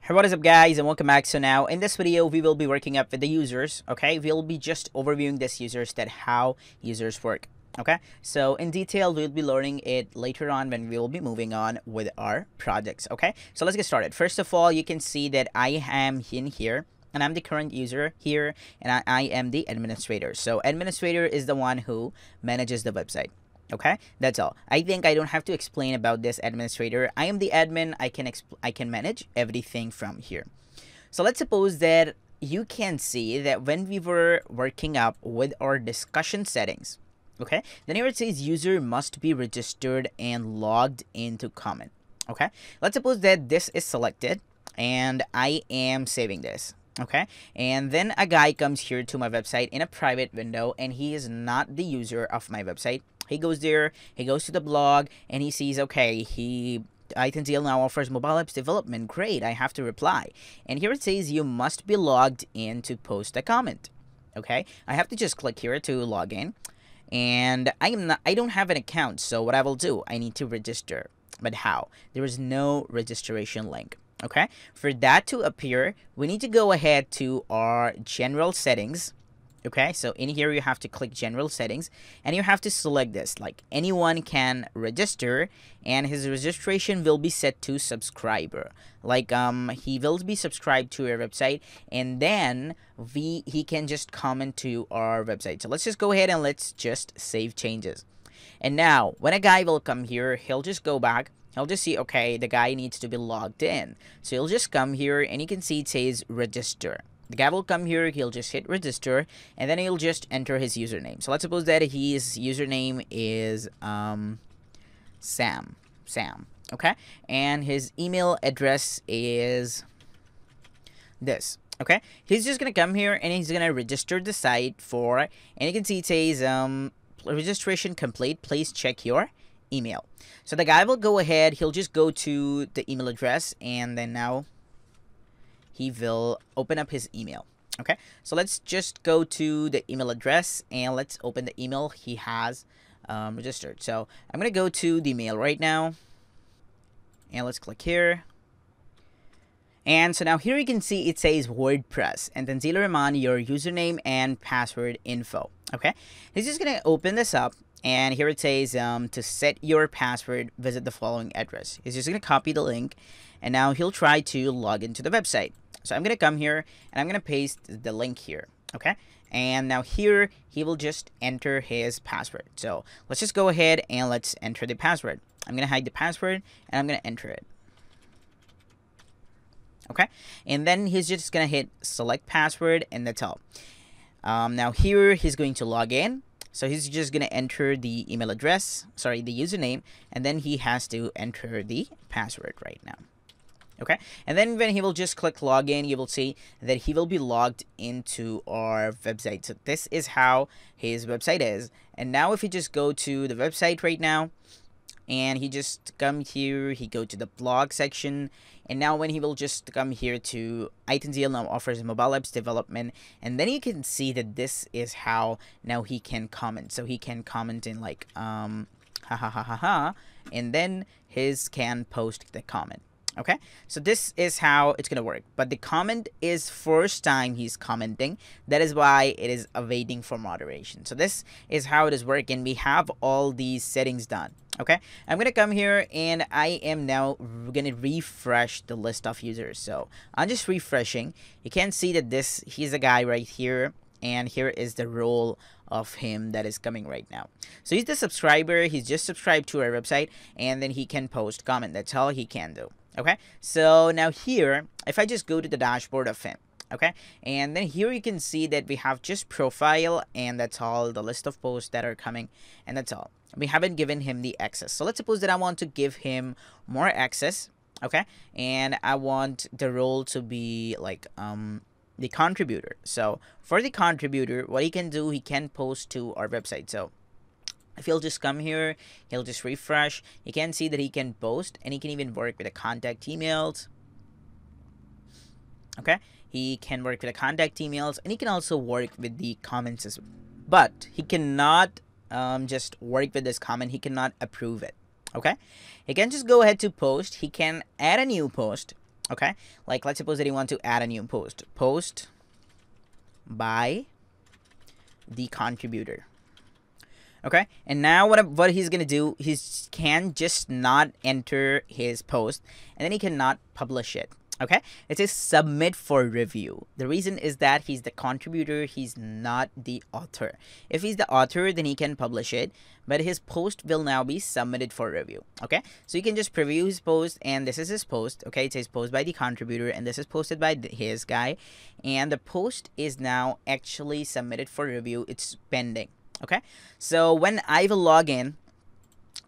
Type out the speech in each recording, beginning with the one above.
Hey, what is up guys, and welcome back. So now in this video we will be working up with the users. Okay, we'll be just overviewing this users, that how users work. Okay, so in detail we'll be learning it later on when we'll be moving on with our projects. Okay, so let's get started. First of all, you can see that I am in here and I'm the current user here, and I am the administrator. So administrator is the one who manages the website. Okay, that's all. I think I don't have to explain about this administrator. I am the admin. I can manage everything from here. So let's suppose that you can see that when we were working up with our discussion settings, okay, then here it says user must be registered and logged into comment. Okay, let's suppose that this is selected and I am saving this. Okay, and then a guy comes here to my website in a private window, and he is not the user of my website. He goes there, he goes to the blog, and he sees, okay, iTunes now offers mobile apps development. Great, I have to reply. And here it says you must be logged in to post a comment. Okay, I have to just click here to log in, and I don't have an account, so what I will do, I need to register. But how? There is no registration link. Okay, for that to appear, we need to go ahead to our general settings. Okay, so in here you have to click general settings, and you have to select this, like anyone can register, and his registration will be set to subscriber. Like he will be subscribed to our website, and then he can just comment to our website. So let's just go ahead and let's just save changes. And now when a guy will come here, he'll just go back. He'll just see, okay, the guy needs to be logged in. So he'll just come here, and you can see it says register. The guy will come here, he'll just hit register, and then he'll just enter his username. So let's suppose that his username is Sam. Okay, and his email address is this. Okay, he's just gonna come here and he's gonna register the site for, and you can see it says registration complete, please check your email. So the guy will go ahead, he'll just go to the email address, and then now he will open up his email. Okay, so let's just go to the email address and let's open the email he has registered. So I'm gonna go to the mail right now, and let's click here. And so now here you can see it says WordPress, and then Rahman, your username and password info. Okay, he's just gonna open this up, and here it says to set your password, visit the following address. He's just gonna copy the link, and now he'll try to log into the website. So I'm gonna come here and I'm gonna paste the link here. Okay, and now here he will just enter his password. So let's just go ahead and let's enter the password. I'm gonna hide the password and I'm gonna enter it. Okay, and then he's just gonna hit select password, and that's all. Now here he's going to log in. So he's just gonna enter the email address, sorry, the username, and then he has to enter the password right now. Okay, and then when he will just click login, you will see that he will be logged into our website. So this is how his website is. And now if you just go to the website right now, and he just come here, he go to the blog section, and now when he will just come here to iTunes now offers mobile apps development, and then you can see that this is how now he can comment. So he can comment in like ha ha ha ha ha, and then his can post the comment. Okay, so this is how it's gonna work, but the comment is first time he's commenting. That is why it is awaiting for moderation. So this is how it is working. We have all these settings done. Okay, I'm gonna come here and I am now gonna refresh the list of users. So I'm just refreshing. You can see that he's a guy right here, and here is the role of him that is coming right now. So he's the subscriber. He's just subscribed to our website, and then he can post comment. That's all he can do. Okay, so now here, if I just go to the dashboard of him, okay, and then here you can see that we have just profile, and that's all, the list of posts that are coming, and that's all. We haven't given him the access. So let's suppose that I want to give him more access. Okay, and I want the role to be like the contributor. So for the contributor, what he can do, he can post to our website. So if he'll just come here, he'll just refresh, you can see that he can post, and he can even work with the contact emails. Okay, he can work with the contact emails, and he can also work with the comments as well. But he cannot just work with this comment, he cannot approve it. Okay, he can just go ahead to post, he can add a new post, Okay, like let's suppose that you want to add a new post by the contributor. Okay, and now what he's gonna do, he can just not enter his post, and then he cannot publish it. Okay, it says submit for review. The reason is that he's the contributor, he's not the author. If he's the author, then he can publish it, but his post will now be submitted for review. Okay, so you can just preview his post, and this is his post. Okay, it says post by the contributor, and this is posted by his guy, and the post is now actually submitted for review. It's pending. Okay, so when I will log in,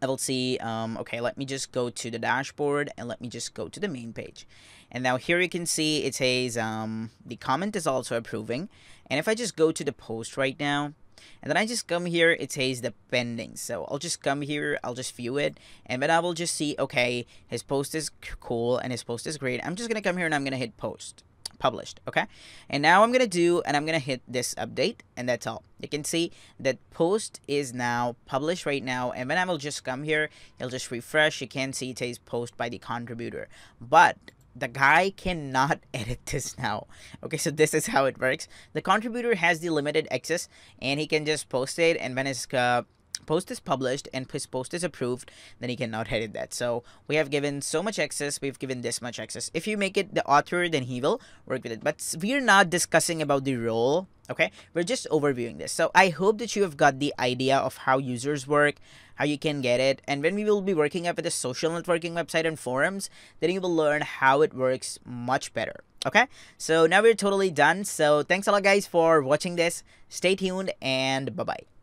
I will see, okay, let me just go to the dashboard and let me just go to the main page. And now here you can see it says the comment is also approving. And if I just go to the post right now, and then I just come here, it says the pending. So I'll just come here, I'll just view it, and then I will just see, okay, his post is cool and his post is great. I'm just going to come here and I'm going to hit post. Published. Okay, and now I'm gonna hit this update, and that's all. You can see that post is now published right now, and when I will just come here, it'll just refresh. You can see it says post by the contributor, but the guy cannot edit this now. Okay, so this is how it works. The contributor has the limited access, and he can just post it, and when his post is published and his post is approved, then he cannot edit that. So we have given so much access, we've given this much access. If you make it the author, then he will work with it, but we're not discussing about the role. Okay, we're just overviewing this. So I hope that you have got the idea of how users work, how you can get it, and when we will be working up with a social networking website and forums, then you will learn how it works much better. Okay, so now we're totally done. So thanks a lot guys for watching this. Stay tuned and bye bye.